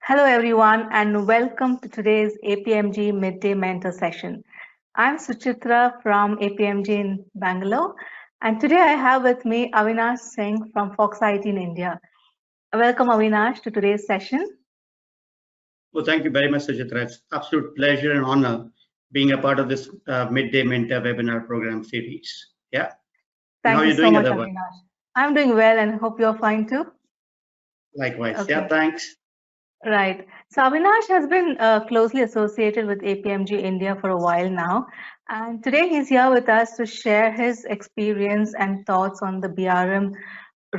Hello, everyone, and welcome to today's APMG Midday Mentor Session. I'm Suchitra from APMG in Bangalore, and today I have with me Avinash Singh from Fox IT in India. Welcome, Avinash, to today's session. Well, thank you very much, Sujitra. It's absolute pleasure and honor being a part of this Midday Mentor webinar program series. Yeah. And how Thank are you you so doing, much, otherwise? Avinash. I'm doing well and hope you're fine too. Likewise. Yeah, Okay, thanks. right. So Avinash has been closely associated with APMG India for a while now, and today he's here with us to share his experience and thoughts on the BRM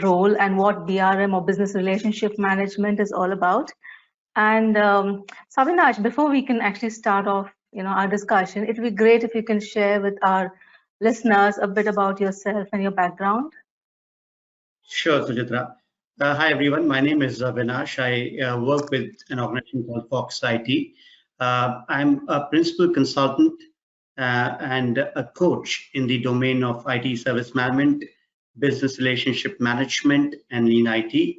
role and what BRM or business relationship management is all about. And Savinash, before we can actually start off, our discussion, it would be great if you can share with our listeners a bit about yourself and your background. Sure, Sujitra. Hi, everyone. My name is Vinash. I work with an organization called Fox IT. I'm a principal consultant and a coach in the domain of IT service management, business relationship management, and lean IT,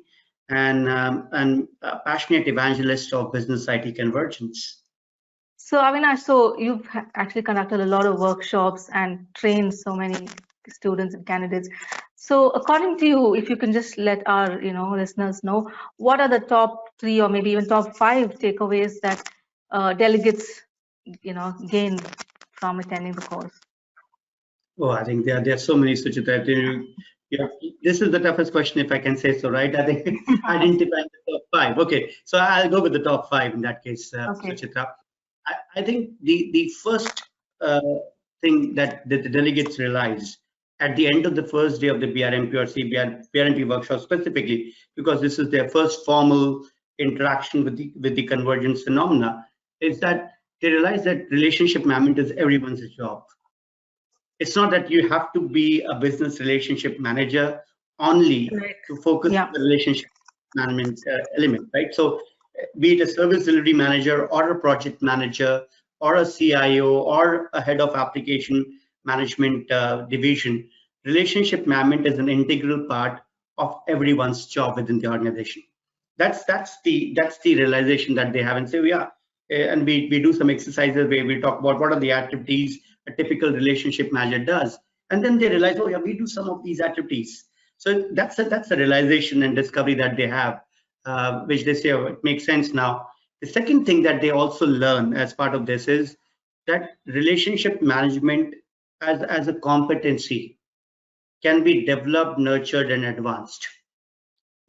and a passionate evangelist of business IT convergence. So, Avinash, so you've actually conducted a lot of workshops and trained so many students and candidates. So, according to you, if you can just let our listeners know, what are the top three or maybe even top five takeaways that delegates gain from attending the course? Oh, I think there are so many, Suchita. You, this is the toughest question, if I can say so, right? I think identifying the top five. Okay, so I'll go with the top five in that case, Okay. Suchitra. I think the first uh, thing that the delegates realized at the end of the first day of the BRMP or BRMP workshop specifically, because this is their first formal interaction with the convergence phenomena, is that they realize that relationship management is everyone's job. It's not that you have to be a business relationship manager only Right. to focus Yeah. on the relationship management element, right? So, be it a service delivery manager or a project manager or a CIO or a head of application management division, relationship management is an integral part of everyone's job within the organization. That's the realization that they have, and say, yeah, and we do some exercises where we talk about what are the activities a typical relationship manager does, and then they realize, oh yeah, we do some of these activities. So that's a realization and discovery that they have, which they say, oh, it makes sense now. The second thing that they also learn as part of this is that relationship management as a competency can be developed, nurtured, and advanced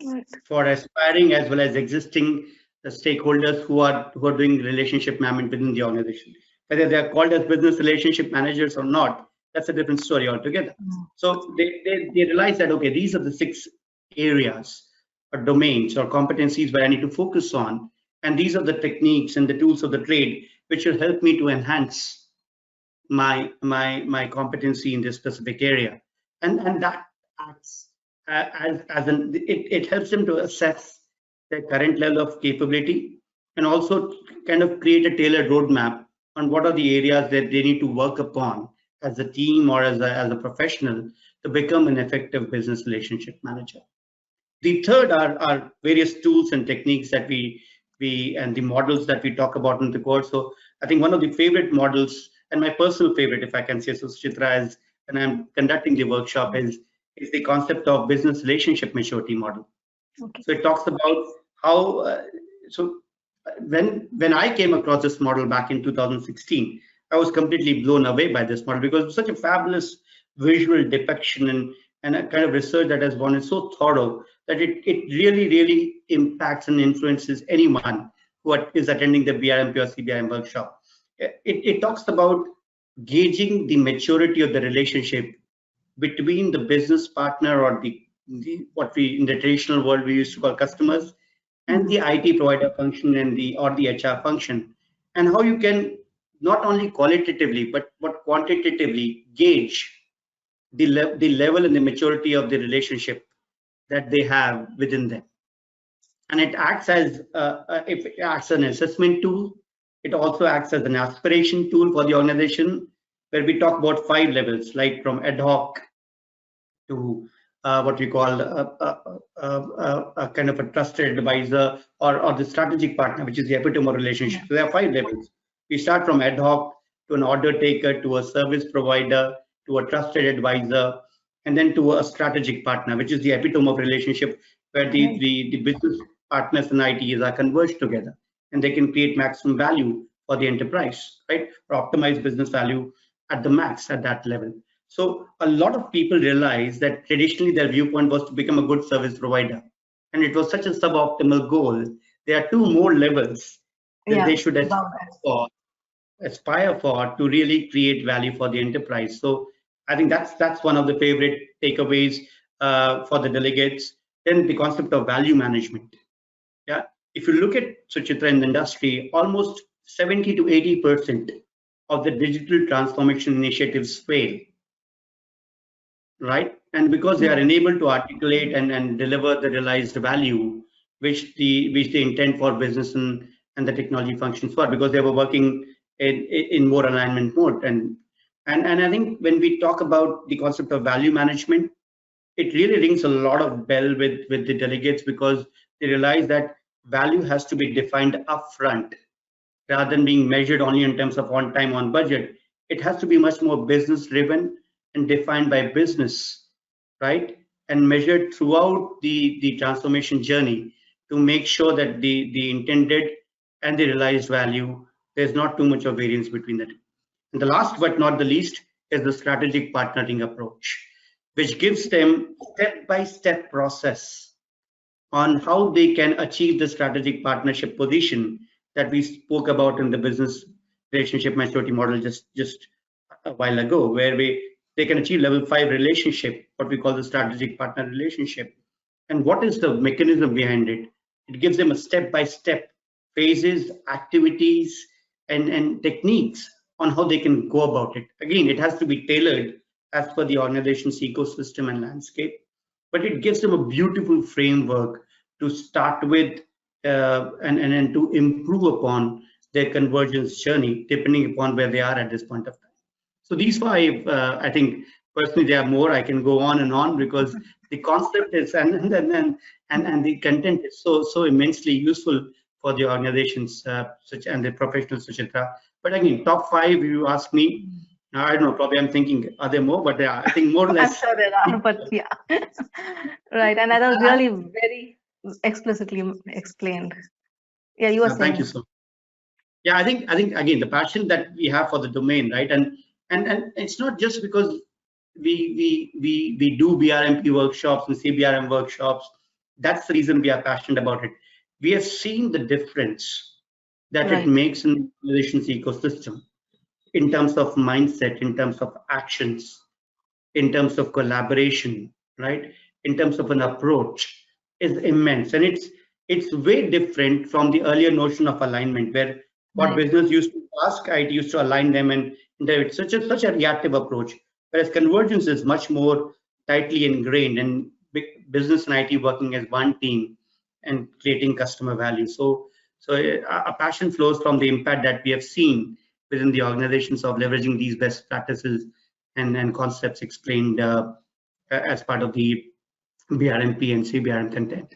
Right. for aspiring as well as existing stakeholders who are doing relationship management within the organization. Whether they are called as business relationship managers or not, that's a different story altogether. So they realize that, okay, these are the 6 areas or domains or competencies where I need to focus on, and these are the techniques and the tools of the trade which will help me to enhance my competency in this specific area, and that acts as an it helps them to assess their current level of capability and also kind of create a tailored roadmap on what are the areas that they need to work upon as a team or as a professional to become an effective business relationship manager. The third are various tools and techniques that we and the models that we talk about in the course. So I think one of the favorite models, and my personal favorite, if I can say so, Chitra, is when I'm conducting the workshop, is the concept of business relationship maturity model. Okay. So it talks about how when I came across this model back in 2016, I was completely blown away by this model because it's such a fabulous visual depiction and a kind of research that has gone in so thorough that it really impacts and influences anyone who is attending the BRMP or CBRM workshop. It talks about gauging the maturity of the relationship between the business partner or the what we in the traditional world we used to call customers and the IT provider function and the HR function, and how you can not only qualitatively but quantitatively gauge the level and the maturity of the relationship that they have within them. And it acts as if it acts as an assessment tool. It also acts as an aspiration tool for the organization, where we talk about 5 levels, like from ad hoc to what we call a kind of a trusted advisor or the strategic partner, which is the epitome of relationship. So there are 5 levels. We start from ad hoc to an order taker to a service provider to a trusted advisor, and then to a strategic partner, which is the epitome of relationship, where the business partners and ITs are converged together, and they can create maximum value for the enterprise, right? Or optimize business value at the max at that level. So a lot of people realize that traditionally their viewpoint was to become a good service provider, and it was such a suboptimal goal. There are 2 more levels that they should aspire for to really create value for the enterprise. So I think that's one of the favorite takeaways for the delegates. Then the concept of value management. Yeah, if you look at Suchitra in the industry, almost 70 to 80% of the digital transformation initiatives fail, right? And because they are unable to articulate and deliver the realized value which they intend for business and the technology functions for, because they were working in more alignment mode. And I think when we talk about the concept of value management, it really rings a lot of bell with the delegates, because they realize that value has to be defined upfront rather than being measured only in terms of on time, on budget. It has to be much more business driven and defined by business, right? And measured throughout the transformation journey to make sure that the intended and the realized value, there's not too much of variance between the two. And the last but not the least is the strategic partnering approach, which gives them step-by-step process on how they can achieve the strategic partnership position that we spoke about in the business relationship maturity model just a while ago, where they can achieve level 5 relationship, what we call the strategic partner relationship. And what is the mechanism behind it? It gives them a step-by-step phases, activities, and techniques on how they can go about it. Again, it has to be tailored as per the organization's ecosystem and landscape, but it gives them a beautiful framework to start with and to improve upon their convergence journey, depending upon where they are at this point of time. So these 5, I think personally, there are more. I can go on and on, because the concept is and the content is so immensely useful for the organizations and the professionals, Suchitra. But again, top 5, you ask me, I don't know, probably I'm thinking, are there more? But I think more or less. I'm sure there are, but yeah. Right, and that was really very explicitly explained. Yeah, you were saying. Thank you so much. Yeah, I think again, the passion that we have for the domain, right? And it's not just because we do BRMP workshops and CBRM workshops. That's the reason we are passionate about it. We have seen the difference that it makes in the organization's ecosystem, in terms of mindset, in terms of actions, in terms of collaboration, right? In terms of an approach, is immense. And it's way different from the earlier notion of alignment, where what business used to ask, IT used to align them, and it's such a reactive approach. Whereas convergence is much more tightly ingrained, and business and IT working as one team and creating customer value. So a passion flows from the impact that we have seen within the organizations of leveraging these best practices and concepts explained as part of the BRMP and CBRM content.